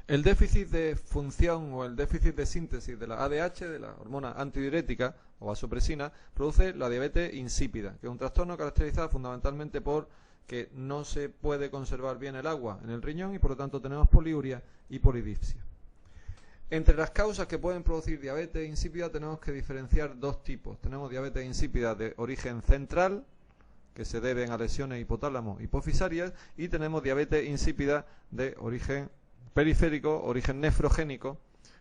El déficit de función o el déficit de síntesis de la ADH, de la hormona antidiurética o vasopresina, produce la diabetes insípida, que es un trastorno caracterizado fundamentalmente por que no se puede conservar bien el agua en el riñón y por lo tanto tenemos poliuria y polidipsia. Entre las causas que pueden producir diabetes insípida tenemos que diferenciar dos tipos. Tenemos diabetes insípida de origen central, que se deben a lesiones hipotálamo hipofisarias, y tenemos diabetes insípida de origen periférico, origen nefrogénico,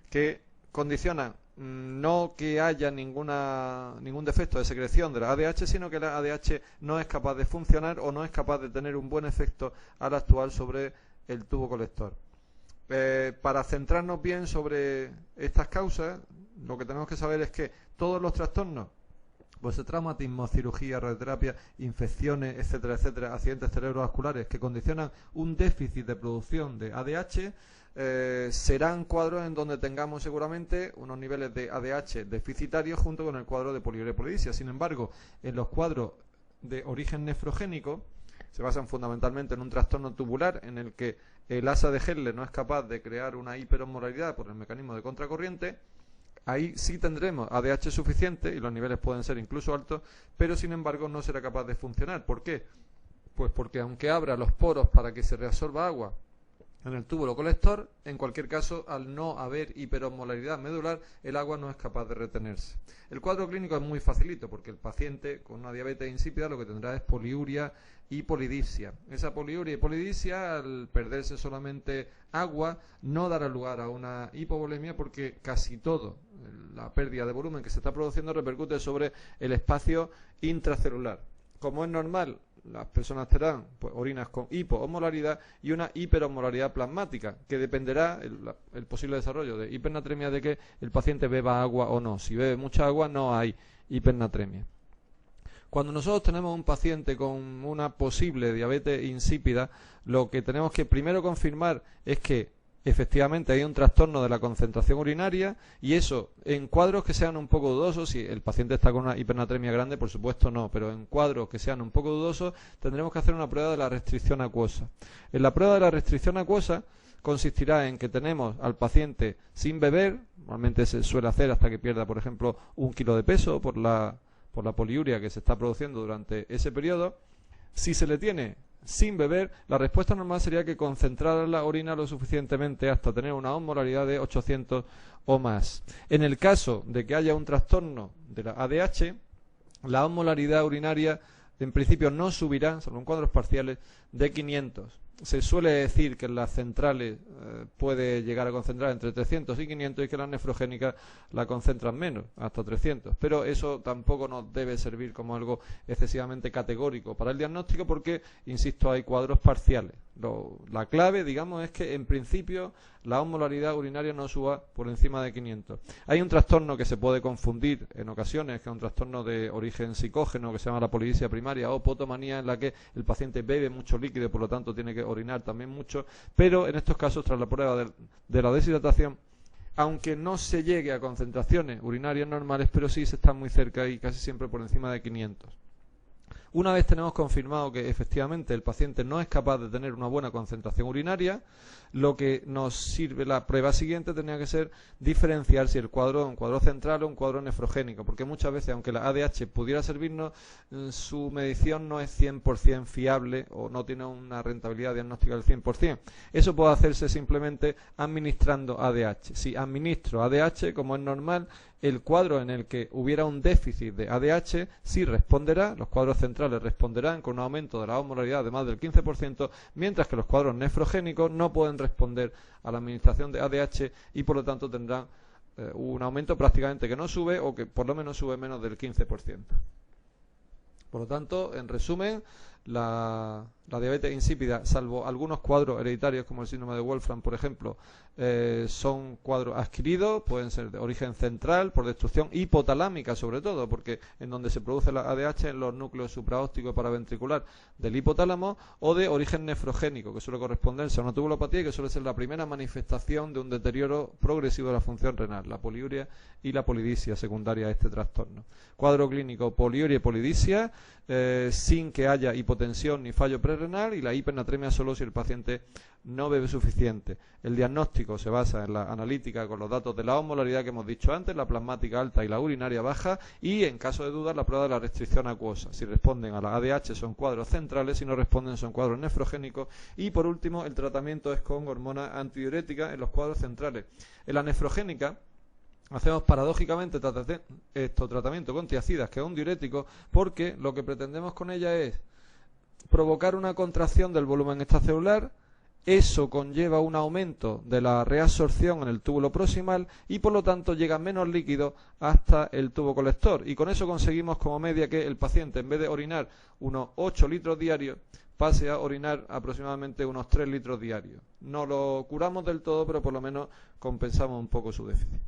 que condiciona no que haya ningún defecto de secreción de la ADH, sino que la ADH no es capaz de funcionar o no es capaz de tener un buen efecto al actuar sobre el tubo colector. Para centrarnos bien sobre estas causas, lo que tenemos que saber es que todos los trastornos, pues traumatismo, cirugía, radioterapia, infecciones, etcétera, etcétera, accidentes cerebrovasculares que condicionan un déficit de producción de ADH, serán cuadros en donde tengamos seguramente unos niveles de ADH deficitarios junto con el cuadro de poliuria y polidipsia. Sin embargo, en los cuadros de origen nefrogénico se basan fundamentalmente en un trastorno tubular en el que el asa de Henle no es capaz de crear una hiperosmolaridad por el mecanismo de contracorriente. Ahí sí tendremos ADH suficiente y los niveles pueden ser incluso altos, pero sin embargo no será capaz de funcionar. ¿Por qué? Pues porque aunque abra los poros para que se reabsorba agua en el túbulo colector, en cualquier caso, al no haber hiperosmolaridad medular, el agua no es capaz de retenerse. El cuadro clínico es muy facilito, porque el paciente con una diabetes insípida lo que tendrá es poliuria y polidipsia. Esa poliuria y polidipsia, al perderse solamente agua, no dará lugar a una hipovolemia, porque casi todo, la pérdida de volumen que se está produciendo, repercute sobre el espacio intracelular. Como es normal, las personas tendrán orinas con hipoosmolaridad y una hiperosmolaridad plasmática, que dependerá el posible desarrollo de hipernatremia de que el paciente beba agua o no. Si bebe mucha agua no hay hipernatremia. Cuando nosotros tenemos un paciente con una posible diabetes insípida, lo que tenemos que primero confirmar es que efectivamente hay un trastorno de la concentración urinaria, y eso en cuadros que sean un poco dudosos. Si el paciente está con una hipernatremia grande, por supuesto no, pero en cuadros que sean un poco dudosos tendremos que hacer una prueba de la restricción acuosa. En la prueba de la restricción acuosa consistirá en que tenemos al paciente sin beber, normalmente se suele hacer hasta que pierda, por ejemplo, 1 kilo de peso por la poliuria que se está produciendo durante ese periodo. Si se le tiene sin beber, la respuesta normal sería que concentrara la orina lo suficientemente hasta tener una osmolaridad de 800 o más. En el caso de que haya un trastorno de la ADH, la osmolaridad urinaria en principio no subirá, salvo en cuadros parciales, de 500. Se suele decir que en las centrales puede llegar a concentrar entre 300 y 500 y que las nefrogénicas la concentran menos, hasta 300. Pero eso tampoco nos debe servir como algo excesivamente categórico para el diagnóstico porque, insisto, hay cuadros parciales. La clave, digamos, es que en principio la osmolaridad urinaria no suba por encima de 500. Hay un trastorno que se puede confundir en ocasiones, que es un trastorno de origen psicógeno que se llama la polidipsia primaria o potomanía, en la que el paciente bebe mucho líquido y por lo tanto tiene que orinar también mucho, pero en estos casos, tras la prueba de la deshidratación, aunque no se llegue a concentraciones urinarias normales, pero sí se está muy cerca y casi siempre por encima de 500. Una vez tenemos confirmado que efectivamente el paciente no es capaz de tener una buena concentración urinaria, lo que nos sirve, la prueba siguiente tendría que ser diferenciar si el cuadro es un cuadro central o un cuadro nefrogénico, porque muchas veces, aunque la ADH pudiera servirnos, su medición no es 100% fiable o no tiene una rentabilidad diagnóstica del 100%. Eso puede hacerse simplemente administrando ADH. Si administro ADH, como es normal, el cuadro en el que hubiera un déficit de ADH sí responderá, los cuadros centrales responderán con un aumento de la osmolaridad de más del 15%, mientras que los cuadros nefrogénicos no pueden responder a la administración de ADH y por lo tanto tendrán un aumento prácticamente que no sube o que por lo menos sube menos del 15%. Por lo tanto, en resumen, la diabetes insípida, salvo algunos cuadros hereditarios como el síndrome de Wolfram, por ejemplo, son cuadros adquiridos, pueden ser de origen central, por destrucción hipotalámica sobre todo, porque en donde se produce la ADH en los núcleos supraóptico y paraventricular del hipotálamo, o de origen nefrogénico, que suele corresponderse a una tubulopatía y que suele ser la primera manifestación de un deterioro progresivo de la función renal, la poliuria y la polidipsia secundaria a este trastorno. Cuadro clínico: poliuria y polidipsia, sin que haya hipotalamia hipotensión ni fallo prerrenal, y la hipernatremia solo si el paciente no bebe suficiente. El diagnóstico se basa en la analítica con los datos de la osmolaridad que hemos dicho antes, la plasmática alta y la urinaria baja, y en caso de duda la prueba de la restricción acuosa. Si responden a la ADH son cuadros centrales, si no responden son cuadros nefrogénicos, y por último el tratamiento es con hormonas antidiuréticas en los cuadros centrales. En la nefrogénica hacemos paradójicamente tratamiento con tiacidas, que es un diurético, porque lo que pretendemos con ella es provocar una contracción del volumen extracelular. Eso conlleva un aumento de la reabsorción en el túbulo proximal y por lo tanto llega menos líquido hasta el tubo colector, y con eso conseguimos como media que el paciente, en vez de orinar unos 8 litros diarios, pase a orinar aproximadamente unos 3 litros diarios. No lo curamos del todo, pero por lo menos compensamos un poco su déficit.